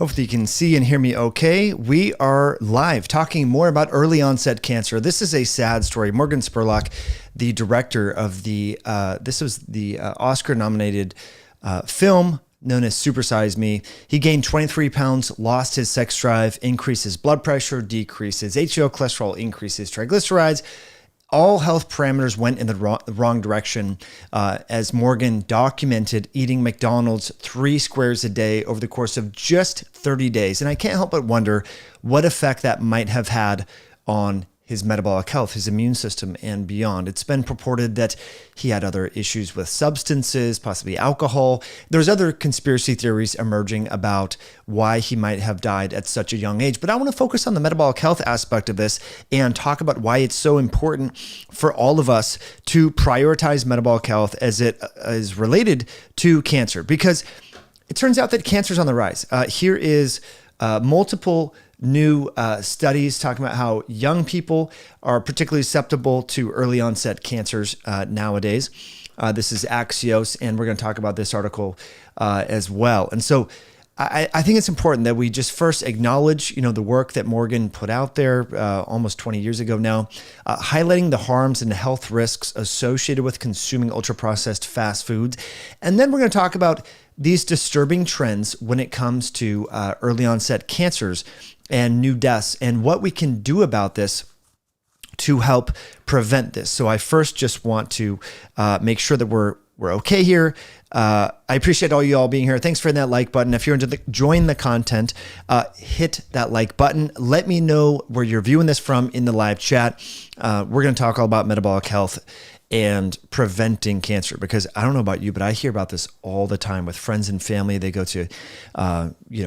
Hopefully you can see and hear me okay. We are live talking more about early onset cancer. This is a sad story. Morgan Spurlock, the director of this was the Oscar nominated film known as Super Size Me. He gained 23 pounds, lost his sex drive, increased his blood pressure, decreased his HDL cholesterol, increased his triglycerides. All health parameters went in the wrong direction as Morgan documented eating McDonald's 3 squares a day over the course of just 30 days. And I can't help but wonder what effect that might have had on his metabolic health, his immune system, and beyond. It's been purported that he had other issues with substances, possibly alcohol. There's other conspiracy theories emerging about why he might have died at such a young age. But I want to focus on the metabolic health aspect of this and talk about why it's so important for all of us to prioritize metabolic health as it is related to cancer. Because it turns out that cancer is on the rise. Here is multiple new studies talking about how young people are particularly susceptible to early onset cancers nowadays. This is Axios, and we're going to talk about this article as well. And so I think it's important that we just first acknowledge, the work that Morgan put out there almost 20 years ago now, highlighting the harms and the health risks associated with consuming ultra-processed fast foods. And then we're going to talk about these disturbing trends when it comes to early onset cancers and new deaths and what we can do about this to help prevent this. So I first just want to make sure that we're okay here. I appreciate all you all being here. Thanks for hitting that like button. If you're enjoying the content, hit that like button. Let me know where you're viewing this from in the live chat. We're going to talk all about metabolic health and preventing cancer, because I don't know about you, but I hear about this all the time with friends and family. They go to,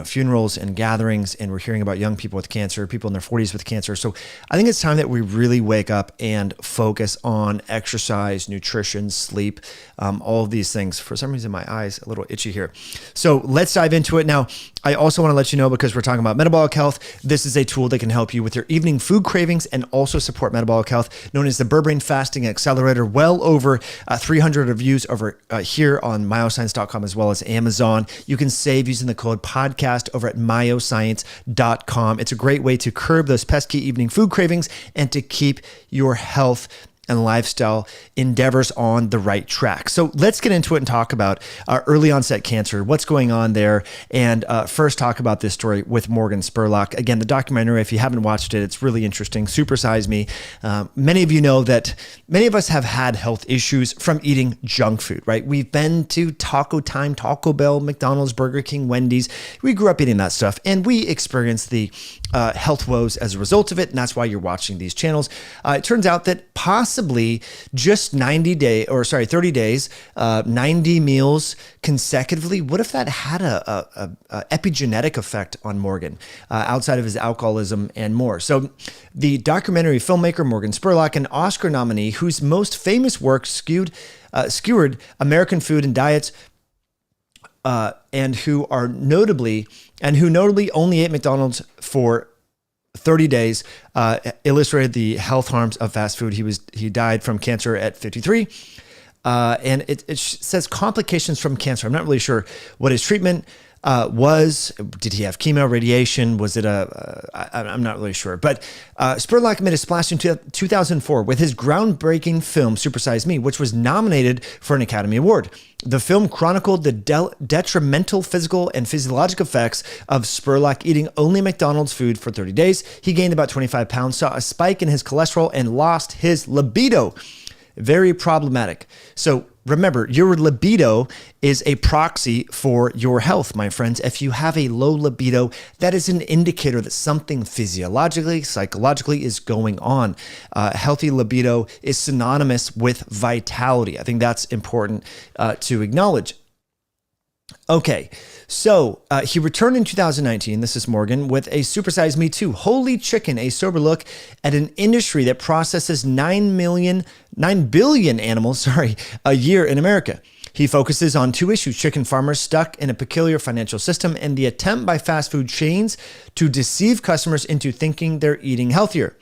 funerals and gatherings, and we're hearing about young people with cancer, people in their 40s with cancer. So I think it's time that we really wake up and focus on exercise, nutrition, sleep, all of these things. For some reason, my eye's a little itchy here. So let's dive into it now. I also want to let you know, because we're talking about metabolic health, this is a tool that can help you with your evening food cravings and also support metabolic health, known as the Berberine Fasting Accelerator. Well over 300 reviews over here on myoscience.com as well as Amazon. You can save using the code podcast over at myoscience.com. It's a great way to curb those pesky evening food cravings and to keep your health and lifestyle endeavors on the right track. So let's get into it and talk about early onset cancer, what's going on there, and first talk about this story with Morgan Spurlock. Again, the documentary, if you haven't watched it, it's really interesting. Super Size Me. Many of you know that many of us have had health issues from eating junk food, right? We've been to Taco Time, Taco Bell, McDonald's, Burger King, Wendy's. We grew up eating that stuff, and we experienced the health woes as a result of it, and that's why you're watching these channels. It turns out that possibly just 30 days, 90 meals consecutively. What if that had a epigenetic effect on Morgan outside of his alcoholism and more? So the documentary filmmaker Morgan Spurlock, an Oscar nominee whose most famous work skewered American food and diets, and who notably only ate McDonald's for 30 days, illustrated the health harms of fast food. He died from cancer at 53. And it says complications from cancer. I'm not really sure what his treatment was. Did he have chemo, radiation? Was it I'm not really sure. But Spurlock made a splash in 2004 with his groundbreaking film, Super Size Me, which was nominated for an Academy Award. The film chronicled the detrimental physical and physiologic effects of Spurlock eating only McDonald's food for 30 days. He gained about 25 pounds, saw a spike in his cholesterol, and lost his libido. Very problematic. So remember, your libido is a proxy for your health, my friends. If you have a low libido, that is an indicator that something physiologically, psychologically is going on. Healthy libido is synonymous with vitality. I think that's important to acknowledge. Okay, so he returned in 2019, this is Morgan, with a Super Size Me 2, Holy Chicken, a sober look at an industry that processes 9 billion animals, a year in America. He focuses on 2 issues: chicken farmers stuck in a peculiar financial system and the attempt by fast food chains to deceive customers into thinking they're eating healthier.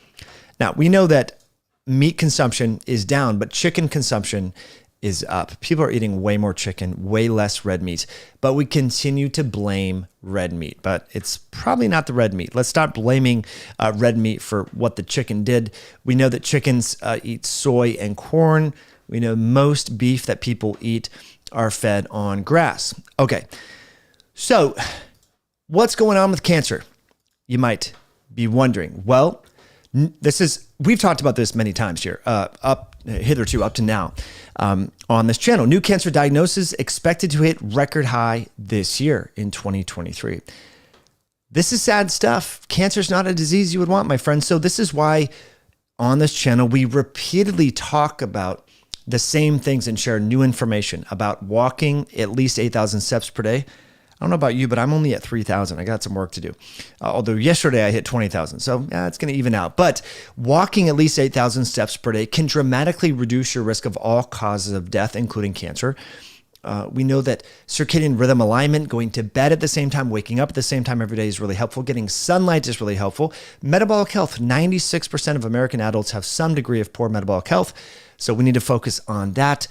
Now, we know that meat consumption is down, but chicken consumption is up. People are eating way more chicken, way less red meat, but we continue to blame red meat. But it's probably not the red meat. Let's stop blaming red meat for what the chicken did. We know that chickens eat soy and corn. We know most beef that people eat are fed on grass. Okay, so what's going on with cancer? You might be wondering. Well, we've talked about this many times here, up to now, on this channel. New cancer diagnosis expected to hit record high this year in 2023. This is sad stuff. Cancer is not a disease you would want, my friends. So this is why on this channel, we repeatedly talk about the same things and share new information about walking at least 8,000 steps per day. I don't know about you, but I'm only at 3,000. I got some work to do. Although yesterday I hit 20,000. So it's going to even out. But walking at least 8,000 steps per day can dramatically reduce your risk of all causes of death, including cancer. We know that circadian rhythm alignment, going to bed at the same time, waking up at the same time every day is really helpful. Getting sunlight is really helpful. Metabolic health, 96% of American adults have some degree of poor metabolic health. So we need to focus on that.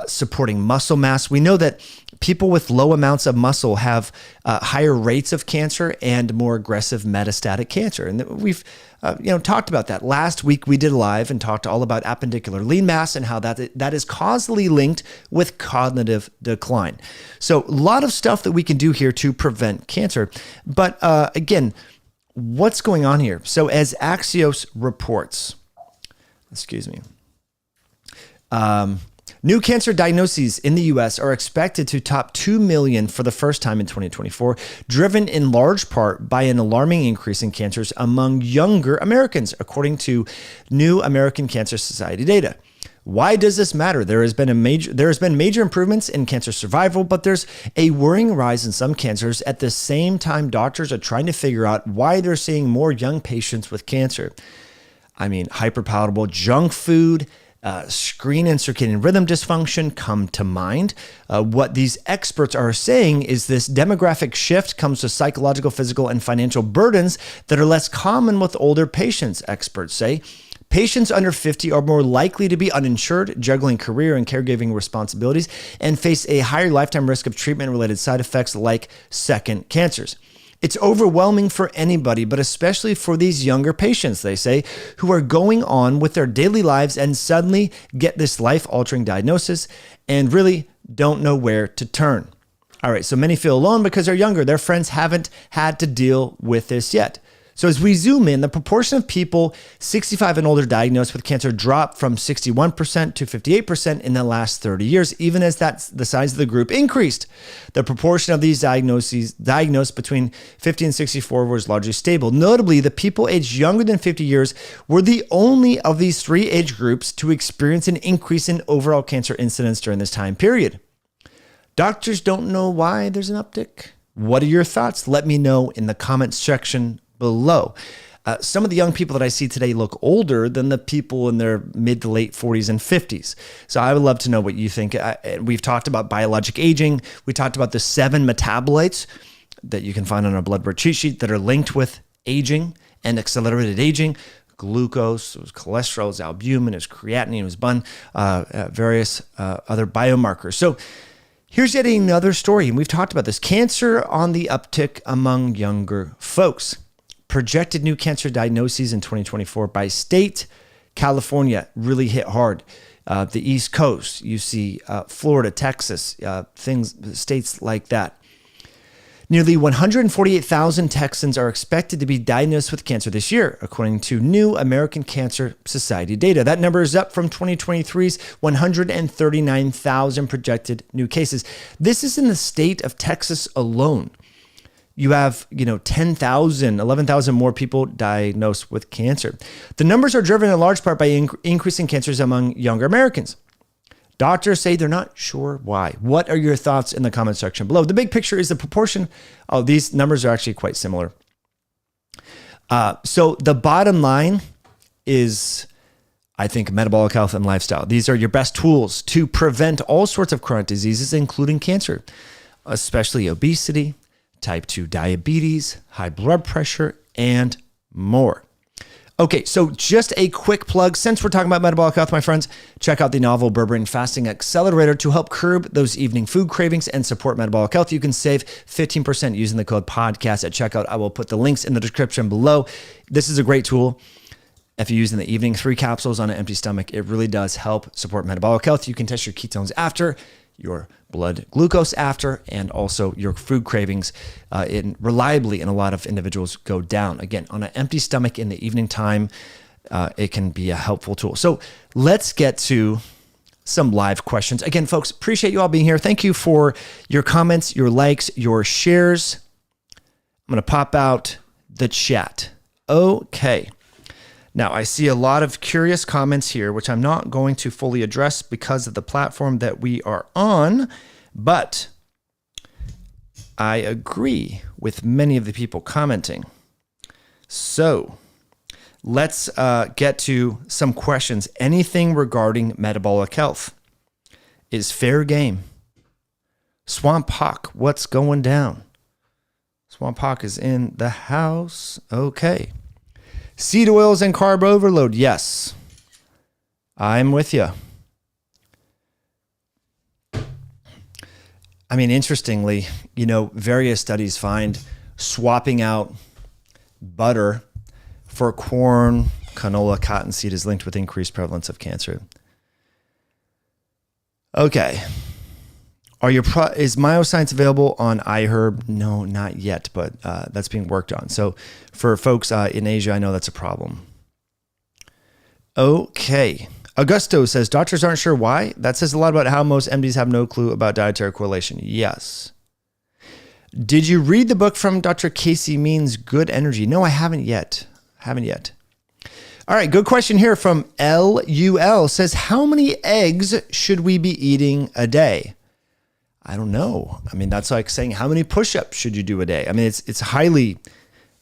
Supporting muscle mass. We know that people with low amounts of muscle have higher rates of cancer and more aggressive metastatic cancer. And we've talked about that. Last week we did live and talked all about appendicular lean mass and how that is causally linked with cognitive decline. So a lot of stuff that we can do here to prevent cancer. But again, what's going on here? So as Axios reports, new cancer diagnoses in the U.S. are expected to top 2 million for the first time in 2024, driven in large part by an alarming increase in cancers among younger Americans, according to new American Cancer Society data. Why does this matter? There has been major improvements in cancer survival, but there's a worrying rise in some cancers. At the same time, doctors are trying to figure out why they're seeing more young patients with cancer. I mean, hyperpalatable junk food, screen and circadian rhythm dysfunction come to mind. What these experts are saying is this demographic shift comes with psychological, physical, and financial burdens that are less common with older patients, experts say. Patients under 50 are more likely to be uninsured, juggling career and caregiving responsibilities, and face a higher lifetime risk of treatment-related side effects like second cancers. It's overwhelming for anybody, but especially for these younger patients, they say, who are going on with their daily lives and suddenly get this life-altering diagnosis and really don't know where to turn. All right, so many feel alone because they're younger. Their friends haven't had to deal with this yet. So as we zoom in, the proportion of people 65 and older diagnosed with cancer dropped from 61% to 58% in the last 30 years, even as the size of the group increased. The proportion of these diagnosed between 50 and 64 was largely stable. Notably, the people aged younger than 50 years were the only of these three age groups to experience an increase in overall cancer incidence during this time period. Doctors don't know why there's an uptick. What are your thoughts? Let me know in the comments section below. Some of the young people that I see today look older than the people in their mid to late 40s and 50s. So I would love to know what you think. We've talked about biologic aging. We talked about the 7 metabolites that you can find on a blood work cheat sheet that are linked with aging and accelerated aging. Glucose, cholesterol, albumin, creatinine, various other biomarkers. So here's yet another story, and we've talked about this. Cancer on the uptick among younger folks. Projected new cancer diagnoses in 2024 by state. California really hit hard. The East Coast, you see Florida, Texas, states like that. Nearly 148,000 Texans are expected to be diagnosed with cancer this year, according to new American Cancer Society data. That number is up from 2023's 139,000 projected new cases. This is in the state of Texas alone. You have, 10,000, 11,000 more people diagnosed with cancer. The numbers are driven in large part by increasing cancers among younger Americans. Doctors say they're not sure why. What are your thoughts in the comment section below? The big picture is the proportion. Oh, these numbers are actually quite similar. So the bottom line is, I think, metabolic health and lifestyle. These are your best tools to prevent all sorts of chronic diseases, including cancer, especially obesity, type 2 diabetes, high blood pressure, and more. Okay, so just a quick plug. Since we're talking about metabolic health, my friends, check out the novel Berberine Fasting Accelerator to help curb those evening food cravings and support metabolic health. You can save 15% using the code podcast at checkout. I will put the links in the description below. This is a great tool. If you use in the evening, 3 capsules on an empty stomach, it really does help support metabolic health. You can test your ketones after, your blood glucose after, and also your food cravings reliably in a lot of individuals go down. Again, on an empty stomach in the evening time, it can be a helpful tool. So let's get to some live questions. Again, folks, appreciate you all being here. Thank you for your comments, your likes, your shares. I'm going to pop out the chat. Okay. Now, I see a lot of curious comments here, which I'm not going to fully address because of the platform that we are on, but I agree with many of the people commenting. So let's get to some questions. Anything regarding metabolic health is fair game. Swamp Hawk, what's going down? Swamp Hawk is in the house. Okay. Seed oils and carb overload. Yes, I'm with you. I mean, interestingly, various studies find swapping out butter for corn, canola, cottonseed is linked with increased prevalence of cancer. Okay. Is Myoscience available on iHerb? No, not yet, but that's being worked on. So for folks in Asia, I know that's a problem. Okay. Augusto says, doctors aren't sure why. That says a lot about how most MDs have no clue about dietary correlation. Yes. Did you read the book from Dr. Casey Means, Good Energy? No, I haven't yet. All right, good question here from LUL. Says, how many eggs should we be eating a day? I don't know. I mean, that's like saying how many push-ups should you do a day? I mean, it's highly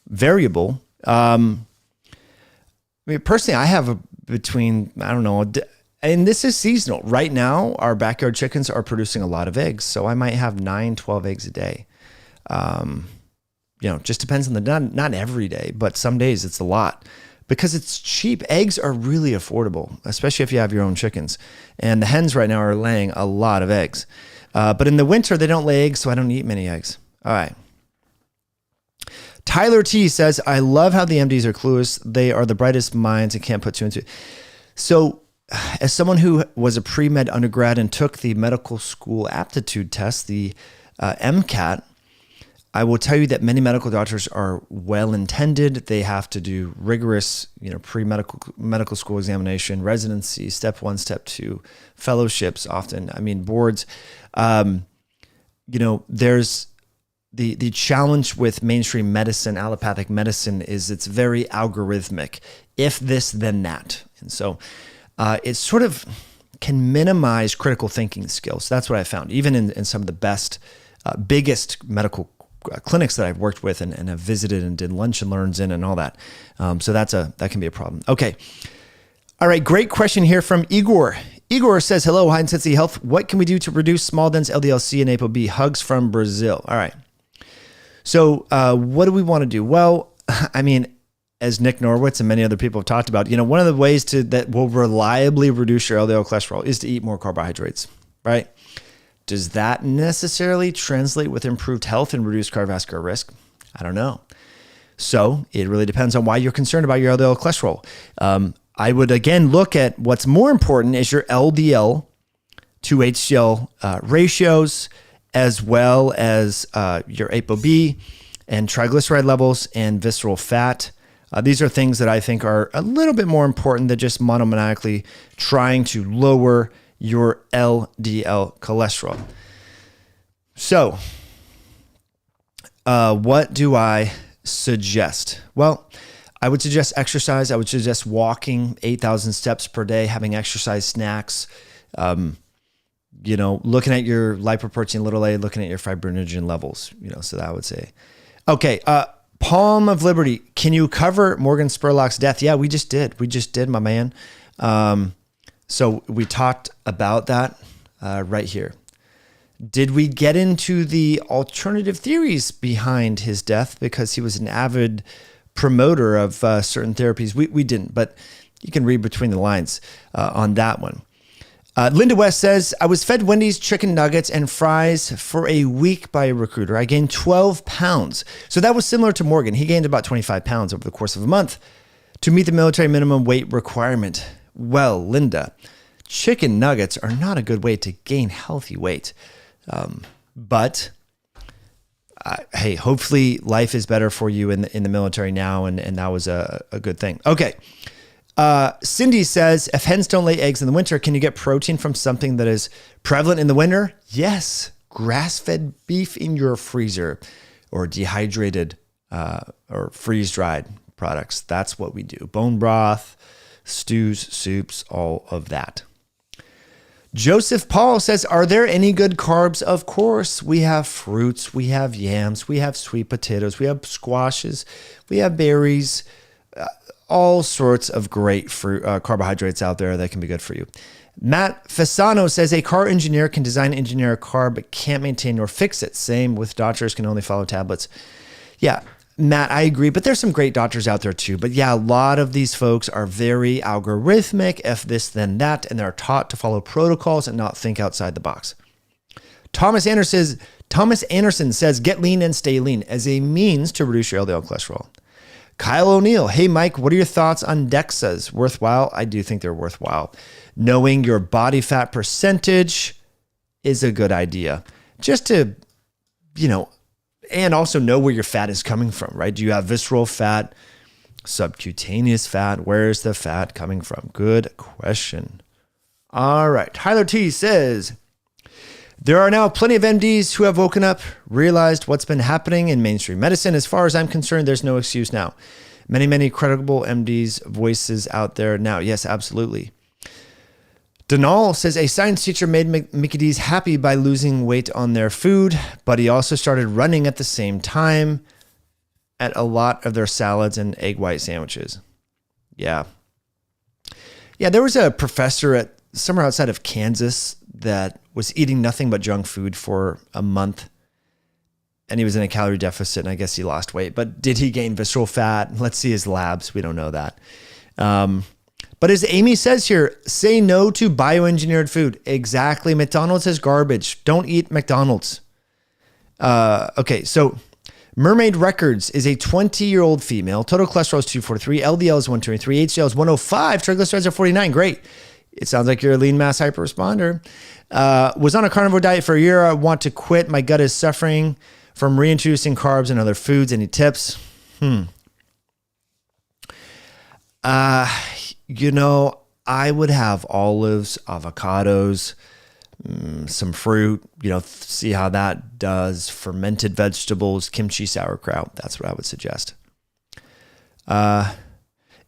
variable. I mean, personally, I have between, I don't know, and this is seasonal. Right now, our backyard chickens are producing a lot of eggs. So I might have 9, 12 eggs a day. Just depends on not every day, but some days it's a lot because it's cheap. Eggs are really affordable, especially if you have your own chickens. And the hens right now are laying a lot of eggs. But in the winter, they don't lay eggs, so I don't eat many eggs. All right. Tyler T says, I love how the MDs are clueless. They are the brightest minds and can't put 2 and 2. So as someone who was a pre-med undergrad and took the medical school aptitude test, the MCAT, I will tell you that many medical doctors are well-intended. They have to do rigorous, pre-medical school examination, residency, step 1, step 2, fellowships often. I mean, boards. There's the challenge with mainstream medicine, allopathic medicine, is it's very algorithmic. If this, then that. And so it sort of can minimize critical thinking skills. That's what I found, even in some of the best, biggest medical clinics that I've worked with and have visited and did lunch and learns in and all that. So that can be a problem. Okay. All right. Great question here from Igor. Igor says, hello, high intensity health. What can we do to reduce small dense LDL-C and ApoB? Hugs from Brazil. All right. So what do we want to do? Well, I mean, as Nick Norwitz and many other people have talked about, one of the ways that will reliably reduce your LDL cholesterol is to eat more carbohydrates, right? Does that necessarily translate with improved health and reduced cardiovascular risk? I don't know. So it really depends on why you're concerned about your LDL cholesterol. I would, again, look at what's more important is your LDL to HDL ratios, as well as your ApoB and triglyceride levels and visceral fat. These are things that I think are a little bit more important than just monomaniacally trying to lower your LDL cholesterol. So, what do I suggest? Well, I would suggest exercise. I would suggest walking 8,000 steps per day, having exercise snacks, looking at your lipoprotein little a, looking at your fibrinogen levels, so that I would say. Okay. Palm of Liberty. Can you cover Morgan Spurlock's death? Yeah, we just did, my man. So we talked about that right here. Did we get into the alternative theories behind his death because he was an avid promoter of certain therapies. We didn't, but you can read between the lines on that one. Linda West says, I was fed Wendy's chicken nuggets and fries for a week by a recruiter. I gained 12 pounds. So that was similar to Morgan. He gained about 25 pounds over the course of a month to meet the military minimum weight requirement. Well, Linda, chicken nuggets are not a good way to gain healthy weight. But hey, hopefully life is better for you in the military now. And that was a good thing. Okay. Cindy says, if hens don't lay eggs in the winter, can you get protein from something that is prevalent in the winter? Yes. Grass-fed beef in your freezer or dehydrated or freeze-dried products. That's what we do. Bone broth, stews, soups, all of that. Joseph Paul says, are there any good carbs? Of course. We have fruits, we have yams, we have sweet potatoes, we have squashes, we have berries, all sorts of great fruit, carbohydrates out there that can be good for you. Matt Fasano says, a car engineer can design and engineer a car, but can't maintain or fix it. Same with doctors, can only follow tablets. Yeah, Matt, I agree, but there's some great doctors out there too. But yeah, a lot of these folks are very algorithmic, if this, then that, and they're taught to follow protocols and not think outside the box. Thomas Anderson says, get lean and stay lean as a means to reduce your LDL cholesterol. Kyle O'Neill, hey Mike, what are your thoughts on DEXAs? Worthwhile? I do think they're worthwhile. Knowing your body fat percentage is a good idea. Just to, and also know where your fat is coming from, right? Do you have visceral fat, subcutaneous fat? Where's the fat coming from? Good question. All right. Tyler T says, there are now plenty of MDs who have woken up, realized what's been happening in mainstream medicine. As far as I'm concerned, there's no excuse now. Many credible MDs voices out there now. Yes, absolutely. Donal says, a science teacher made Mickey D's happy by losing weight on their food, but he also started running at the same time at a lot of their salads and egg white sandwiches. Yeah. Yeah, there was a professor at somewhere outside of Kansas that was eating nothing but junk food for a month. And he was in a calorie deficit, and I guess he lost weight. But did he gain visceral fat? Let's see his labs. We don't know that. But as Amy says here, say no to bioengineered food. Exactly. McDonald's is garbage. Don't eat McDonald's. Okay, so Mermaid Records is a 20-year-old female. Total cholesterol is 243. LDL is 123. HDL is 105. Triglycerides are 49. Great. It sounds like you're a lean mass hyperresponder. Was on a carnivore diet for a year. I want to quit. My gut is suffering from reintroducing carbs and other foods. Any tips? I would have olives, avocados, some fruit, see how that does. Fermented vegetables, kimchi, sauerkraut. That's what I would suggest. Ian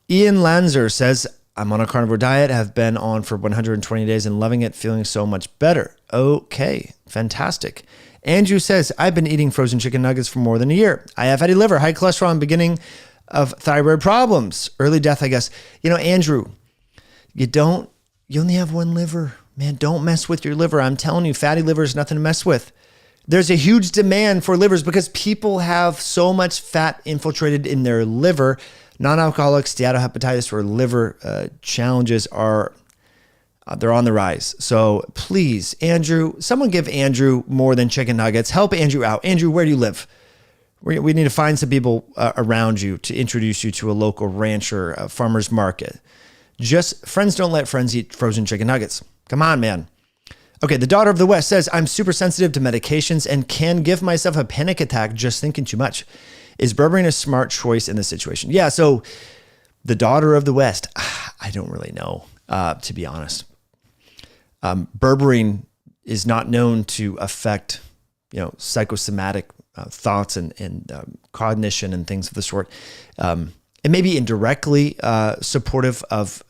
Lanzer says, I'm on a carnivore diet, have been on for 120 days and loving it, feeling so much better. Okay, fantastic. Andrew says, I've been eating frozen chicken nuggets for more than a year. I have fatty liver, high cholesterol, and beginning of thyroid problems. Early death, I guess. Andrew, you only have one liver. Man, don't mess with your liver. I'm telling you, fatty liver is nothing to mess with. There's a huge demand for livers because people have so much fat infiltrated in their liver. Non-alcoholic steatohepatitis or liver challenges they're on the rise. So please, Andrew, someone give Andrew more than chicken nuggets. Help Andrew out. Andrew, where do you live? We need to find some people around you to introduce you to a local rancher, a farmer's market. Just friends don't let friends eat frozen chicken nuggets. Come on, man. Okay, the daughter of the West says, I'm super sensitive to medications and can give myself a panic attack just thinking too much. Is berberine a smart choice in this situation? Yeah, so the daughter of the West, I don't really know, to be honest. Berberine is not known to affect, psychosomatic thoughts and cognition and things of the sort. It may be indirectly supportive of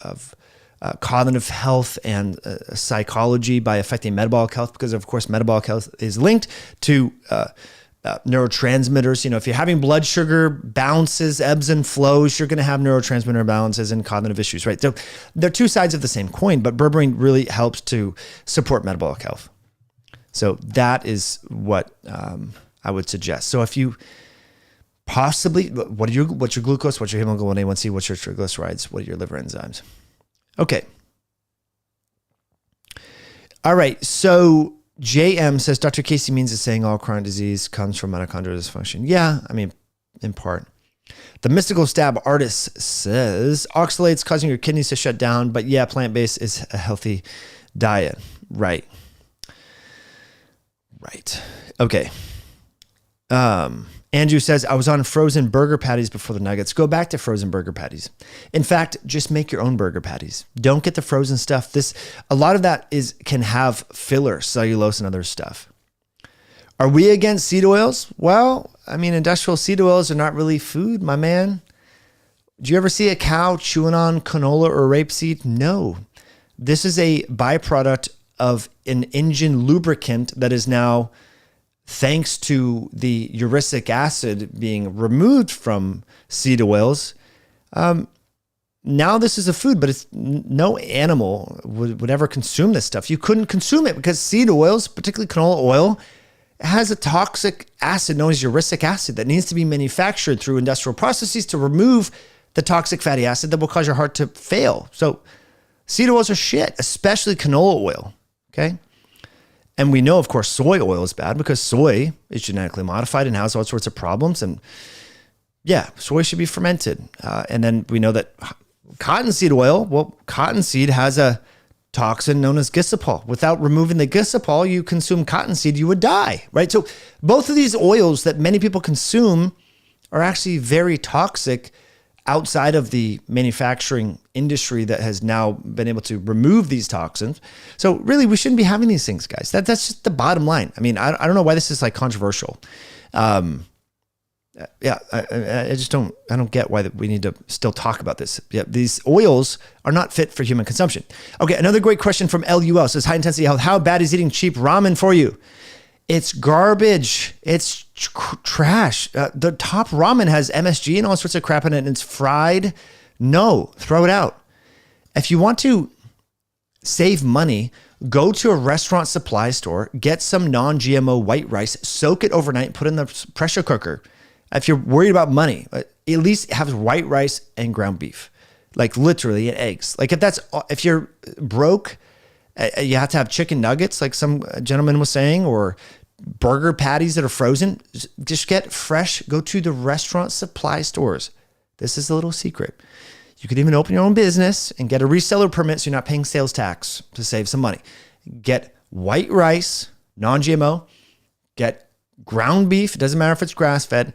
cognitive health and psychology by affecting metabolic health, because of course metabolic health is linked to neurotransmitters. If you're having blood sugar bounces, ebbs and flows, you're going to have neurotransmitter imbalances and cognitive issues, right? So they're two sides of the same coin, but berberine really helps to support metabolic health. So that is what I would suggest. So if you Possibly, what's your glucose? What's your hemoglobin A1C? What's your triglycerides? What are your liver enzymes? Okay. All right. So JM says, Dr. Casey means is saying all chronic disease comes from mitochondrial dysfunction. Yeah, I mean, in part. The Mystical Stab Artist says, oxalates causing your kidneys to shut down, but yeah, plant-based is a healthy diet. Right. Okay. Andrew says, I was on frozen burger patties before the nuggets. Go back to frozen burger patties. In fact, just make your own burger patties. Don't get the frozen stuff. A lot of that can have filler, cellulose, and other stuff. Are we against seed oils? Well, I mean, industrial seed oils are not really food, my man. Do you ever see a cow chewing on canola or rapeseed? No. This is a byproduct of an engine lubricant that is now, thanks to the uric acid being removed from seed oils, now this is a food, but no animal would ever consume this stuff. You couldn't consume it because seed oils, particularly canola oil, has a toxic acid known as uric acid that needs to be manufactured through industrial processes to remove the toxic fatty acid that will cause your heart to fail. So seed oils are shit, especially canola oil, okay? And we know, of course, soy oil is bad because soy is genetically modified and has all sorts of problems. And yeah, soy should be fermented. And then we know that cottonseed oil, well, cottonseed has a toxin known as glycol. Without removing the glycol, you consume cottonseed, you would die, right? So both of these oils that many people consume are actually very toxic outside of the manufacturing industry that has now been able to remove these toxins. So really, we shouldn't be having these things, guys. That's just the bottom line. I mean, I don't know why this is like controversial. I don't get why we need to still talk about this. Yeah, these oils are not fit for human consumption. Okay, another great question from LUL says, high intensity health, how bad is eating cheap ramen for you? It's garbage. It's trash. The top ramen has MSG and all sorts of crap in it, and it's fried. No, throw it out. If you want to save money, go to a restaurant supply store, get some non-GMO white rice, soak it overnight, put it in the pressure cooker. If you're worried about money, at least have white rice and ground beef, like literally, and eggs. Like if you're broke, you have to have chicken nuggets, like some gentleman was saying, or burger patties that are frozen. Just get fresh. Go to the restaurant supply stores. This is a little secret. You could even open your own business and get a reseller permit so you're not paying sales tax to save some money. Get white rice, non-GMO. Get ground beef. It doesn't matter if it's grass-fed.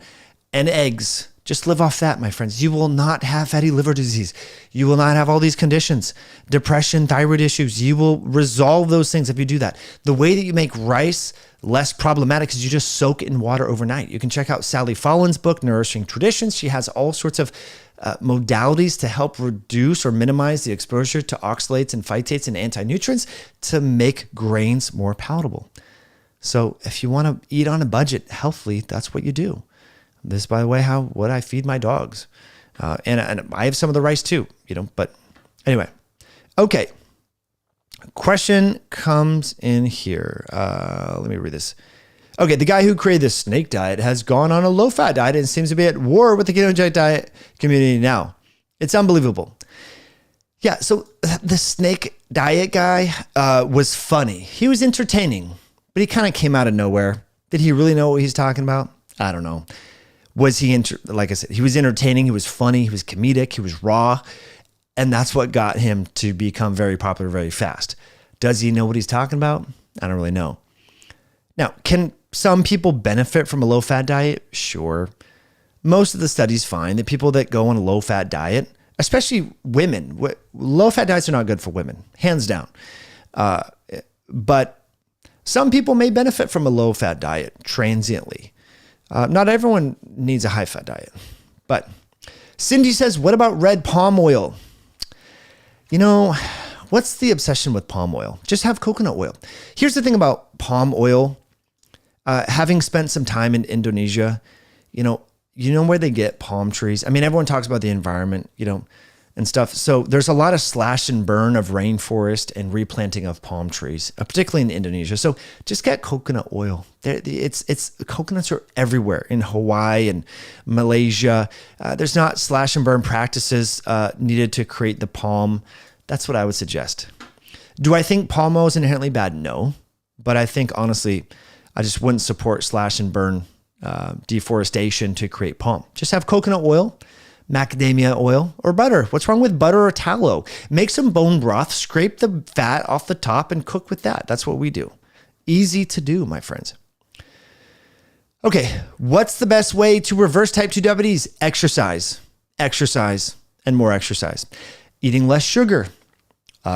And eggs. Just live off that, my friends. You will not have fatty liver disease. You will not have all these conditions, depression, thyroid issues. You will resolve those things if you do that. The way that you make rice less problematic is you just soak it in water overnight. You can check out Sally Follin's book, Nourishing Traditions. She has all sorts of modalities to help reduce or minimize the exposure to oxalates and phytates and anti-nutrients to make grains more palatable. So if you want to eat on a budget healthily, that's what you do. This, by the way, what I feed my dogs. And I have some of the rice too, but anyway. Okay. Question comes in here. Let me read this. Okay. The guy who created this snake diet has gone on a low-fat diet and seems to be at war with the ketogenic diet community now. It's unbelievable. Yeah. So the snake diet guy was funny. He was entertaining, but he kind of came out of nowhere. Did he really know what he's talking about? I don't know. Was he, like I said, he was entertaining, he was funny, he was comedic, he was raw, and that's what got him to become very popular very fast. Does he know what he's talking about? I don't really know. Now, can some people benefit from a low-fat diet? Sure. Most of the studies find that people that go on a low-fat diet, especially women, low-fat diets are not good for women, hands down. But some people may benefit from a low-fat diet transiently. Not everyone needs a high-fat diet. But Cindy says, what about red palm oil? What's the obsession with palm oil? Just have coconut oil. Here's the thing about palm oil. Having spent some time in Indonesia, you know where they get palm trees. I mean, everyone talks about the environment. and stuff. So there's a lot of slash and burn of rainforest and replanting of palm trees, particularly in Indonesia. So just get coconut oil. Coconuts are everywhere in Hawaii and Malaysia. There's not slash and burn practices needed to create the palm. That's what I would suggest. Do I think palm oil is inherently bad? No, but I think honestly, I just wouldn't support slash and burn deforestation to create palm. Just have coconut oil, macadamia oil, or butter. What's wrong with butter or tallow? Make some bone broth, scrape the fat off the top, and cook with that. That's what we do. Easy to do, my friends. Okay, what's the best way to reverse type 2 diabetes? Exercise, and more exercise. Eating less sugar,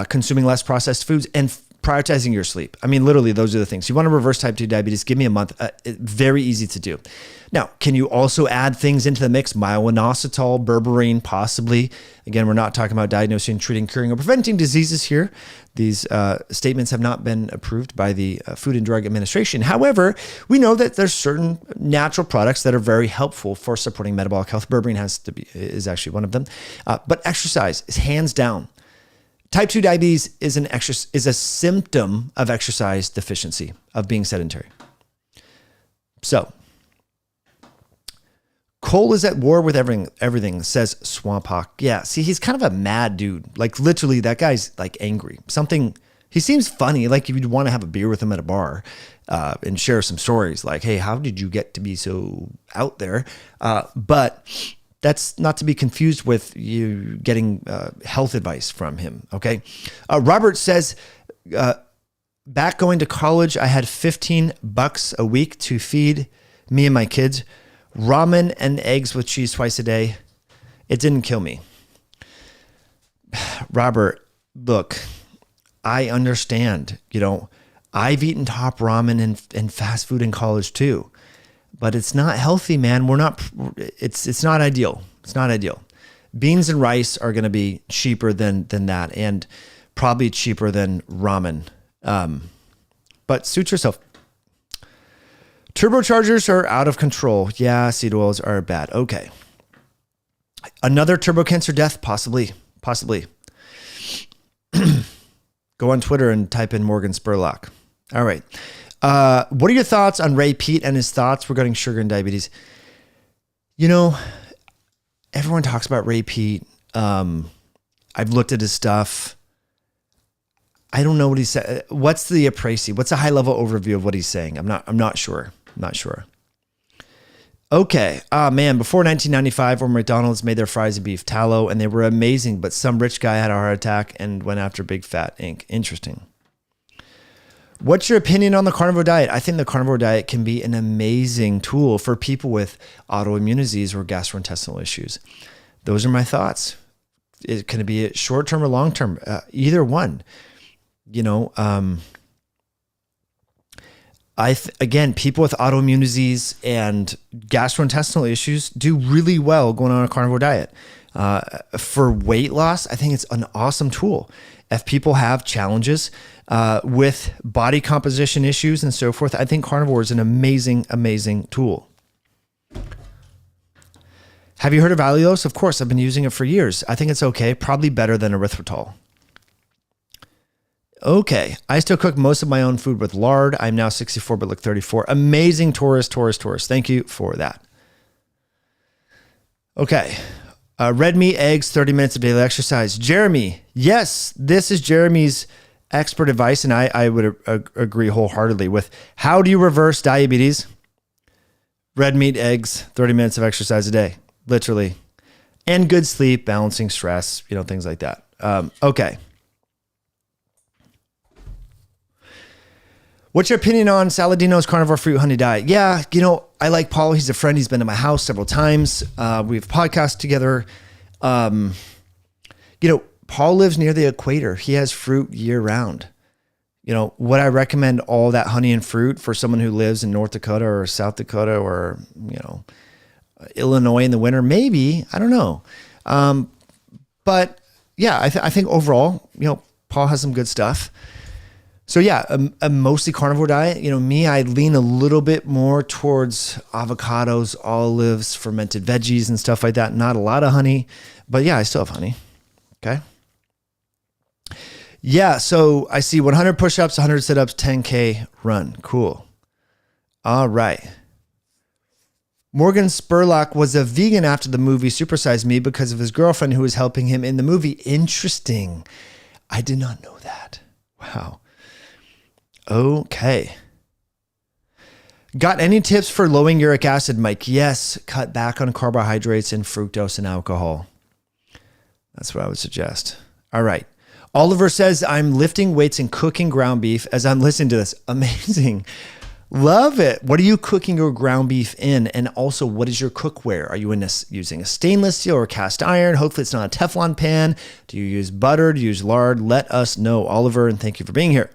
consuming less processed foods, and prioritizing your sleep. I mean, literally, those are the things. You want to reverse type 2 diabetes, give me a month. Very easy to do. Now, can you also add things into the mix? Myo-inositol, berberine, possibly. Again, we're not talking about diagnosing, treating, curing, or preventing diseases here. These statements have not been approved by the Food and Drug Administration. However, we know that there's certain natural products that are very helpful for supporting metabolic health. Berberine is actually one of them. But exercise is hands down. Type 2 diabetes is a symptom of exercise deficiency, of being sedentary. So, Cole is at war with everything, says Swamp Hawk. Yeah, see, he's kind of a mad dude. Like, literally, that guy's, like, angry. He seems funny, like if you'd want to have a beer with him at a bar and share some stories. Like, hey, how did you get to be so out there? But that's not to be confused with you getting health advice from him, okay? Robert says, back going to college, I had $15 a week to feed me and my kids. Ramen and eggs with cheese twice a day. It didn't kill me. Robert, look, I understand. I've eaten top ramen and fast food in college too. But it's not healthy, man. It's not ideal. It's not ideal. Beans and rice are going to be cheaper than that, and probably cheaper than ramen. But suit yourself. Turbochargers are out of control. Yeah, seed oils are bad. Okay. Another turbo cancer death, possibly. Go on Twitter and type in Morgan Spurlock. All right. What are your thoughts on Ray Peat and his thoughts regarding sugar and diabetes? Everyone talks about Ray Peat. I've looked at his stuff. I don't know what he said. What's the appraisal? What's a high level overview of what he's saying? I'm not sure. Okay. Man, before 1995, when McDonald's made their fries and beef tallow, and they were amazing, but some rich guy had a heart attack and went after Big Fat Inc. Interesting. What's your opinion on the carnivore diet? I think the carnivore diet can be an amazing tool for people with autoimmune disease or gastrointestinal issues. Those are my thoughts. Can it be short-term or long-term? Either one. Again, people with autoimmune disease and gastrointestinal issues do really well going on a carnivore diet. For weight loss, I think it's an awesome tool. If people have challenges with body composition issues and so forth, I think carnivore is an amazing, amazing tool. Have you heard of allulose? Of course, I've been using it for years. I think it's okay, probably better than erythritol. Okay, I still cook most of my own food with lard. I'm now 64, but look 34. Amazing, Taurus. Thank you for that. Okay, red meat, eggs, 30 minutes of daily exercise. Jeremy, yes, this is Jeremy's expert advice, and I would agree wholeheartedly with. How do you reverse diabetes? Red meat, eggs, 30 minutes of exercise a day, literally. And good sleep, balancing stress, things like that. Okay. What's your opinion on Saladino's carnivore fruit honey diet? Yeah, I like Paul. He's a friend. He's been to my house several times. We've podcasted together. Paul lives near the equator. He has fruit year round. Would I recommend all that honey and fruit for someone who lives in North Dakota or South Dakota or, Illinois in the winter? Maybe. I don't know. But yeah, I think overall, Paul has some good stuff. So yeah, a mostly carnivore diet. I lean a little bit more towards avocados, olives, fermented veggies and stuff like that. Not a lot of honey, but yeah, I still have honey. Okay. Yeah, so I see 100 push-ups, 100 sit-ups, 10K run. Cool. All right. Morgan Spurlock was a vegan after the movie Supersize Me because of his girlfriend who was helping him in the movie. Interesting. I did not know that. Wow. Okay. Got any tips for lowering uric acid, Mike? Yes. Cut back on carbohydrates and fructose and alcohol. That's what I would suggest. All right. Oliver says, I'm lifting weights and cooking ground beef as I'm listening to this. Amazing. Love it. What are you cooking your ground beef in? And also, what is your cookware? Are you using a stainless steel or cast iron? Hopefully it's not a Teflon pan. Do you use butter? Do you use lard? Let us know, Oliver, and thank you for being here.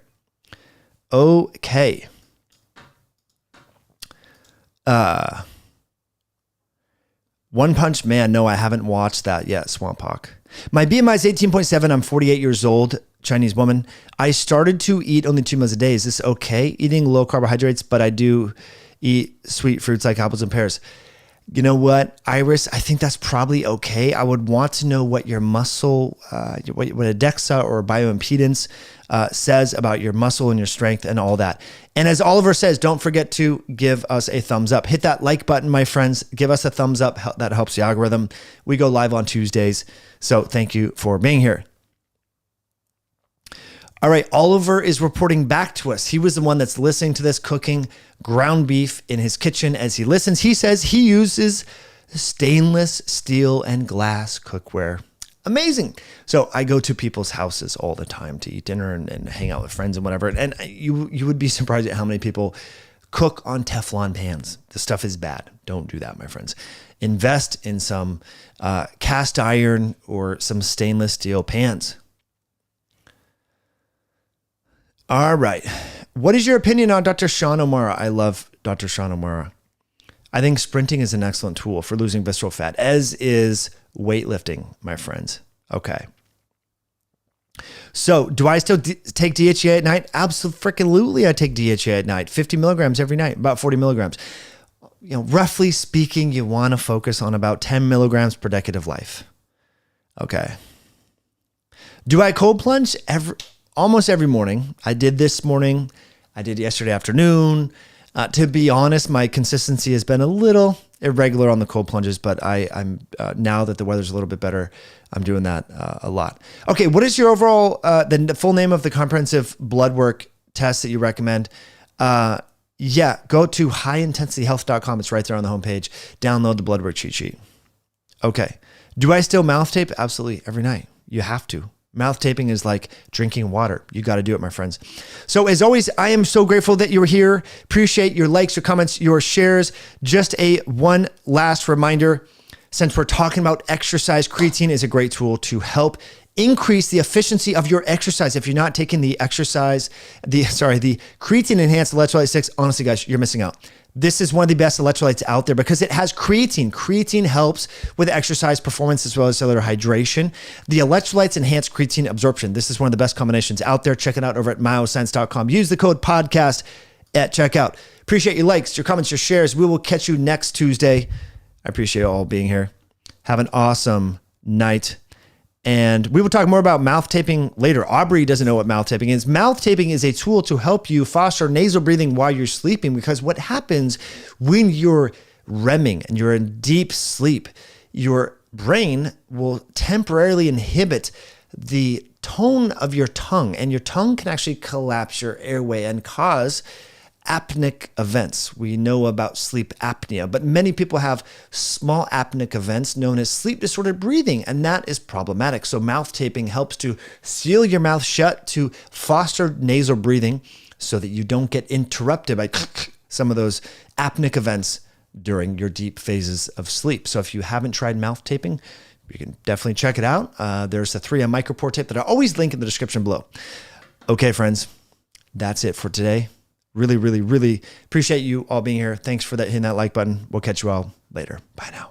Okay. One Punch Man. No, I haven't watched that yet. Swamp Hawk. My BMI is 18.7. I'm 48 years old. Chinese woman. I started to eat only 2 meals a day. Is this okay? Eating low carbohydrates, but I do eat sweet fruits like apples and pears. You know what, Iris? I think that's probably okay. I would want to know what your muscle, what a DEXA or bioimpedance says about your muscle and your strength and all that. And as Oliver says, don't forget to give us a thumbs up. Hit that like button, my friends. Give us a thumbs up. That helps the algorithm. We go live on Tuesdays. So thank you for being here. All right, Oliver is reporting back to us. He was the one that's listening to this, cooking ground beef in his kitchen as he listens. He says he uses stainless steel and glass cookware. Amazing. So I go to people's houses all the time to eat dinner and hang out with friends and whatever. And you would be surprised at how many people cook on Teflon pans. This stuff is bad. Don't do that, my friends. Invest in some cast iron or some stainless steel pans. All right. What is your opinion on Dr. Sean O'Mara? I love Dr. Sean O'Mara. I think sprinting is an excellent tool for losing visceral fat, as is weightlifting, my friends. Okay. So do I still take DHEA at night? Absolutely. I take DHEA at night, 50 milligrams every night, about 40 milligrams. You know, roughly speaking, you want to focus on about 10 milligrams per decade of life. Okay. Do I cold plunge? Almost every morning. I did this morning. I did yesterday afternoon. To be honest, my consistency has been a little irregular on the cold plunges, but I'm now that the weather's a little bit better, I'm doing that a lot. Okay, what is your overall, the full name of the comprehensive blood work test that you recommend? Yeah, go to highintensityhealth.com. It's right there on the homepage. Download the blood work cheat sheet. Okay. Do I still mouth tape? Absolutely. Every night. You have to. Mouth taping is like drinking water. You got to do it, my friends. So as always, I am so grateful that you're here. Appreciate your likes, your comments, your shares. Just one last reminder, since we're talking about exercise, creatine is a great tool to help increase the efficiency of your exercise. If you're not taking the creatine enhanced electrolyte 6, honestly guys, you're missing out. This is one of the best electrolytes out there because it has creatine. Creatine helps with exercise performance as well as cellular hydration. The electrolytes enhance creatine absorption. This is one of the best combinations out there. Check it out over at myoscience.com. Use the code podcast at checkout. Appreciate your likes, your comments, your shares. We will catch you next Tuesday. I appreciate you all being here. Have an awesome night. And we will talk more about mouth taping later. Aubrey doesn't know what mouth taping is. Mouth taping is a tool to help you foster nasal breathing while you're sleeping, because what happens when you're REMing and you're in deep sleep, your brain will temporarily inhibit the tone of your tongue, and your tongue can actually collapse your airway and cause apneic events. We know about sleep apnea, but many people have small apneic events known as sleep disordered breathing, and that is problematic. So mouth taping helps to seal your mouth shut to foster nasal breathing so that you don't get interrupted by some of those apneic events during your deep phases of sleep. So if you haven't tried mouth taping, you can definitely check it out. There's a 3M micropore tape that I always link in the description below. Okay, friends, that's it for today. Really, really, really appreciate you all being here. Thanks for hitting that like button. We'll catch you all later. Bye now.